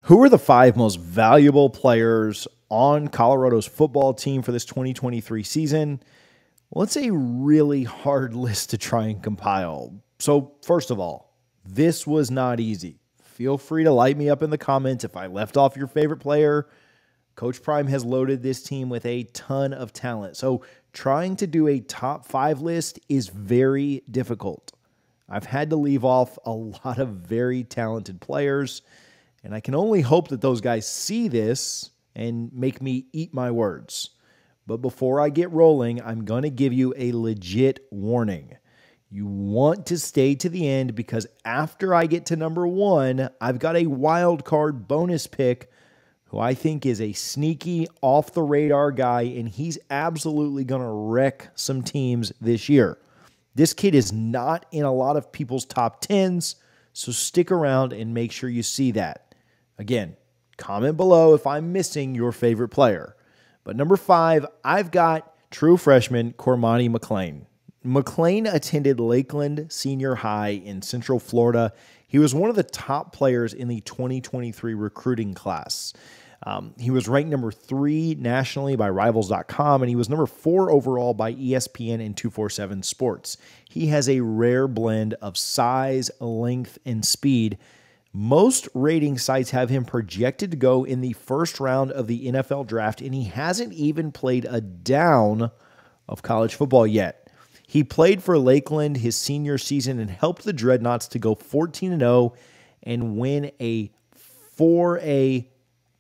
Who are the 5 most valuable players on Colorado's football team for this 2023 season? Well, it's a really hard list to try and compile. So first of all, this was not easy. Feel free to light me up in the comments if I left off your favorite player. Coach Prime has loaded this team with a ton of talent. So trying to do a top 5 list is very difficult. I've had to leave off a lot of very talented players, and I can only hope that those guys see this and make me eat my words. But before I get rolling, I'm going to give you a legit warning. You want to stay to the end because after I get to number 1, I've got a wild card bonus pick who I think is a sneaky, off-the-radar guy, and he's absolutely going to wreck some teams this year. This kid is not in a lot of people's top 10s, so stick around and make sure you see that. Again, comment below if I'm missing your favorite player. But number 5, I've got true freshman Cormani McClain. McClain attended Lakeland Senior High in Central Florida. He was one of the top players in the 2023 recruiting class. He was ranked number 3 nationally by Rivals.com, and he was number 4 overall by ESPN and 247 Sports. He has a rare blend of size, length, and speed. Most rating sites have him projected to go in the first round of the NFL draft, and he hasn't even played a down of college football yet. He played for Lakeland his senior season and helped the Dreadnoughts to go 14-0 and win a 4A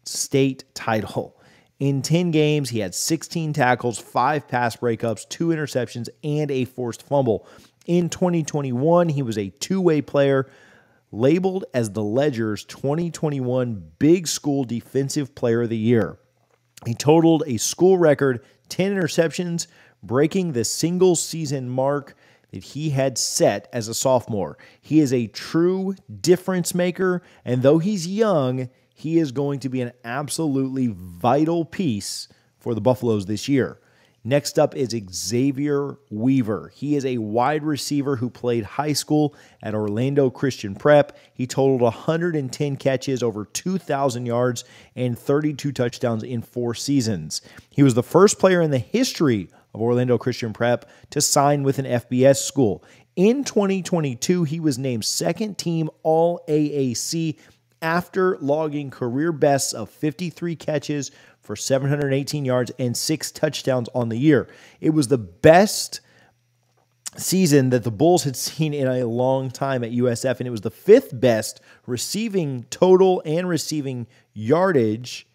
state title. In 10 games, he had 16 tackles, 5 pass breakups, 2 interceptions, and a forced fumble. In 2021, he was a two-way player, labeled as the Ledger's 2021 Big School Defensive Player of the Year. He totaled a school record 10 interceptions, breaking the single-season mark that he had set as a sophomore. He is a true difference maker, and though he's young, he is going to be an absolutely vital piece for the Buffaloes this year. Next up is Xavier Weaver. He is a wide receiver who played high school at Orlando Christian Prep. He totaled 110 catches, over 2,000 yards, and 32 touchdowns in 4 seasons. He was the first player in the history of Orlando Christian Prep to sign with an FBS school. In 2022, he was named second team All-AAC after logging career bests of 53 catches for 718 yards and 6 touchdowns on the year. It was the best season that the Bulls had seen in a long time at USF, and it was the 5th best receiving total and receiving yardage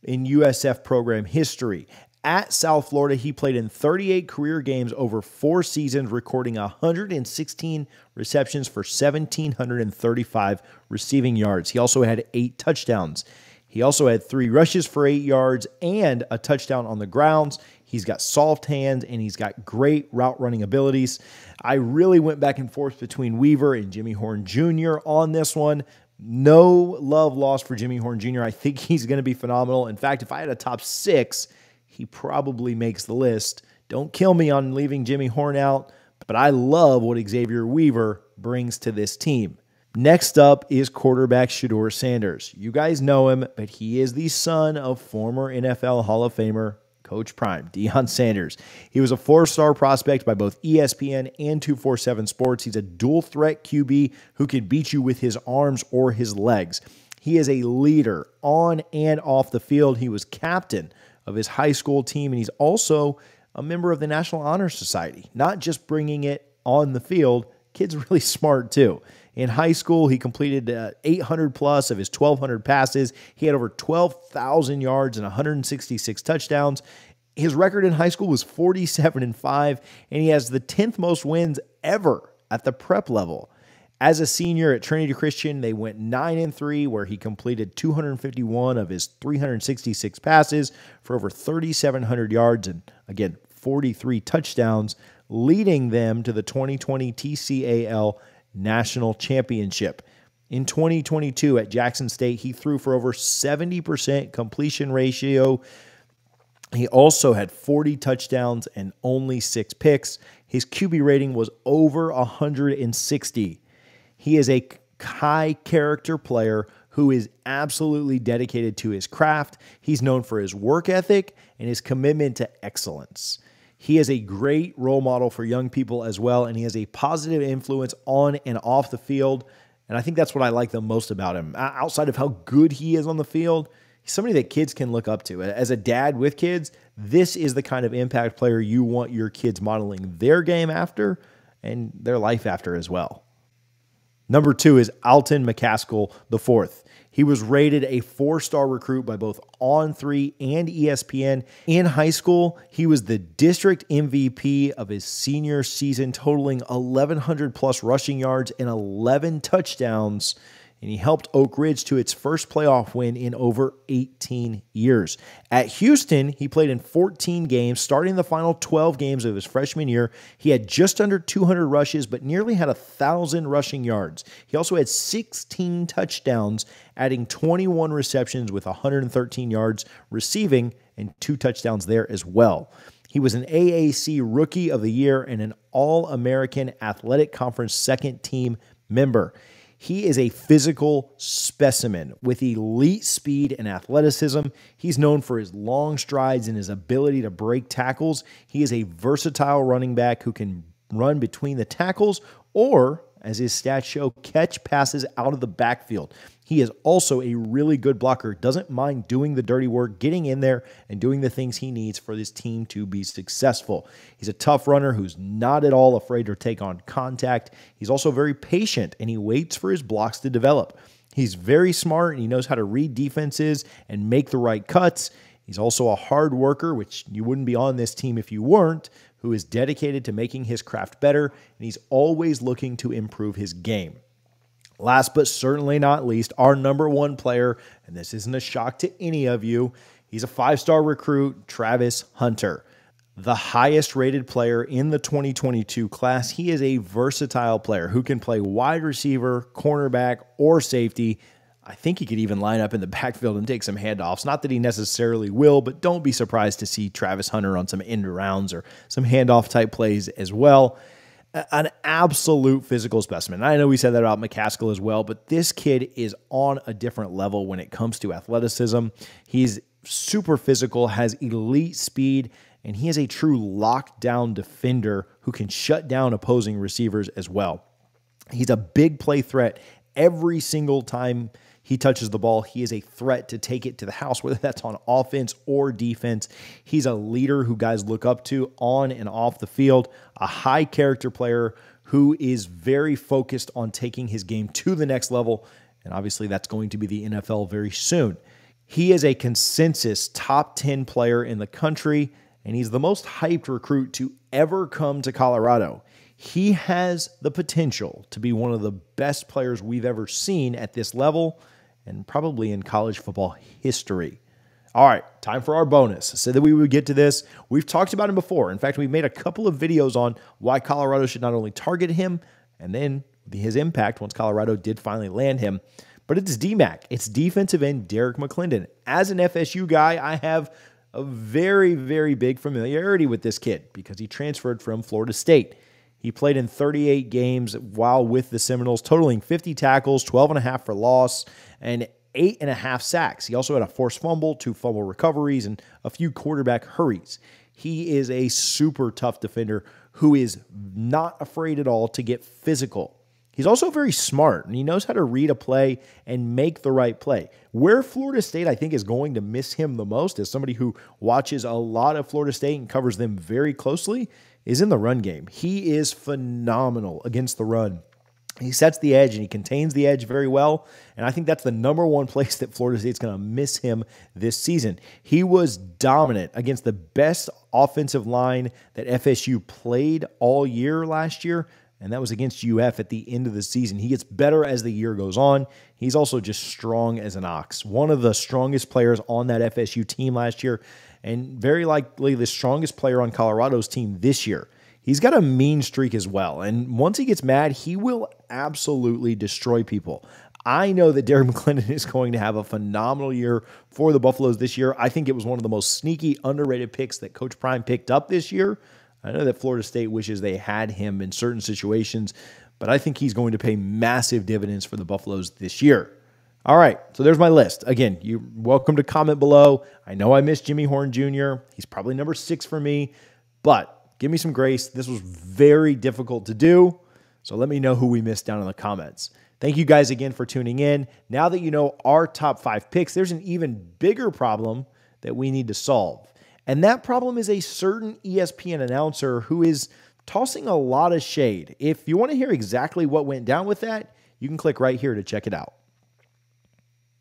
in USF program history. At South Florida, he played in 38 career games over 4 seasons, recording 116 receptions for 1,735 receiving yards. He also had 8 touchdowns. He also had 3 rushes for 8 yards and a touchdown on the grounds. He's got soft hands, and he's got great route running abilities. I really went back and forth between Weaver and Jimmy Horn Jr. on this one. No love lost for Jimmy Horn Jr. I think he's going to be phenomenal. In fact, if I had a top 6, he probably makes the list. Don't kill me on leaving Jimmy Horn out, but I love what Xavier Weaver brings to this team. Next up is quarterback Deion Sanders. You guys know him, but he is the son of former NFL Hall of Famer Coach Prime, Deion Sanders. He was a 4-star prospect by both ESPN and 247 Sports. He's a dual-threat QB who can beat you with his arms or his legs. He is a leader on and off the field. He was captain of his high school team, and he's also a member of the National Honor Society. Not just bringing it on the field, kid's really smart too. In high school, he completed 800 plus of his 1,200 passes. He had over 12,000 yards and 166 touchdowns. His record in high school was 47-5, and he has the 10th most wins ever at the prep level. As a senior at Trinity Christian, they went 9-3, where he completed 251 of his 366 passes for over 3,700 yards and, again, 43 touchdowns, leading them to the 2020 TCAL National Championship. In 2022 at Jackson State, he threw for over 70% completion ratio. He also had 40 touchdowns and only 6 picks. His QB rating was over 160. He is a high character player who is absolutely dedicated to his craft. He's known for his work ethic and his commitment to excellence. He is a great role model for young people as well, and he has a positive influence on and off the field. And I think that's what I like the most about him. Outside of how good he is on the field, he's somebody that kids can look up to. As a dad with kids, this is the kind of impact player you want your kids modeling their game after and their life after as well. Number 2 is Alton McCaskill IV. He was rated a 4-star recruit by both On3 and ESPN. In high school, he was the district MVP of his senior season, totaling 1,100 plus rushing yards and 11 touchdowns. And he helped Oak Ridge to its first playoff win in over 18 years. At Houston, he played in 14 games, starting the final 12 games of his freshman year. He had just under 200 rushes, but nearly had 1,000 rushing yards. He also had 16 touchdowns, adding 21 receptions with 113 yards receiving and 2 touchdowns there as well. He was an AAC Rookie of the Year and an All-American Athletic Conference second-team member. He is a physical specimen with elite speed and athleticism. He's known for his long strides and his ability to break tackles. He is a versatile running back who can run between the tackles or, as his stats show, catch passes out of the backfield. He is also a really good blocker, doesn't mind doing the dirty work, getting in there and doing the things he needs for this team to be successful. He's a tough runner who's not at all afraid to take on contact. He's also very patient, and he waits for his blocks to develop. He's very smart, and he knows how to read defenses and make the right cuts. He's also a hard worker, which you wouldn't be on this team if you weren't, who is dedicated to making his craft better, and he's always looking to improve his game. Last but certainly not least, our number 1 player, and this isn't a shock to any of you, he's a 5-star recruit, Travis Hunter. The highest rated player in the 2022 class. He is a versatile player who can play wide receiver, cornerback, or safety. I think he could even line up in the backfield and take some handoffs. Not that he necessarily will, but don't be surprised to see Travis Hunter on some end rounds or some handoff type plays as well. An absolute physical specimen. I know we said that about McCaskill as well, but this kid is on a different level when it comes to athleticism. He's super physical, has elite speed, and he is a true lockdown defender who can shut down opposing receivers as well. He's a big play threat every single time he touches the ball. He is a threat to take it to the house, whether that's on offense or defense. He's a leader who guys look up to on and off the field, a high character player who is very focused on taking his game to the next level. And obviously that's going to be the NFL very soon. He is a consensus top 10 player in the country, and he's the most hyped recruit to ever come to Colorado. He has the potential to be one of the best players we've ever seen at this level and probably in college football history. All right, time for our bonus. I said that we would get to this. We've talked about him before. In fact, we've made a couple of videos on why Colorado should not only target him and then his impact once Colorado did finally land him, but it's DMAC. It's defensive end Derek McClendon. As an FSU guy, I have a very, very big familiarity with this kid because he transferred from Florida State. He played in 38 games while with the Seminoles, totaling 50 tackles, 12.5 for loss, and 8.5 sacks. He also had a forced fumble, 2 fumble recoveries, and a few quarterback hurries. He is a super tough defender who is not afraid at all to get physical. He's also very smart, and he knows how to read a play and make the right play. Where Florida State, I think, is going to miss him the most as somebody who watches a lot of Florida State and covers them very closely is in the run game. He is phenomenal against the run. He sets the edge and he contains the edge very well, and I think that's the number 1 place that Florida State's going to miss him this season. He was dominant against the best offensive line that FSU played all year last year, and that was against UF at the end of the season. He gets better as the year goes on. He's also just strong as an ox. One of the strongest players on that FSU team last year, and very likely the strongest player on Colorado's team this year. He's got a mean streak as well, and once he gets mad, he will absolutely destroy people. I know that Derek McClendon is going to have a phenomenal year for the Buffaloes this year. I think it was one of the most sneaky, underrated picks that Coach Prime picked up this year. I know that Florida State wishes they had him in certain situations, but I think he's going to pay massive dividends for the Buffaloes this year. All right, so there's my list. Again, you're welcome to comment below. I know I missed Jimmy Horn Jr. He's probably number 6 for me, but give me some grace. This was very difficult to do, so let me know who we missed down in the comments. Thank you guys again for tuning in. Now that you know our top 5 picks, there's an even bigger problem that we need to solve. And that problem is a certain ESPN announcer who is tossing a lot of shade. If you want to hear exactly what went down with that, you can click right here to check it out.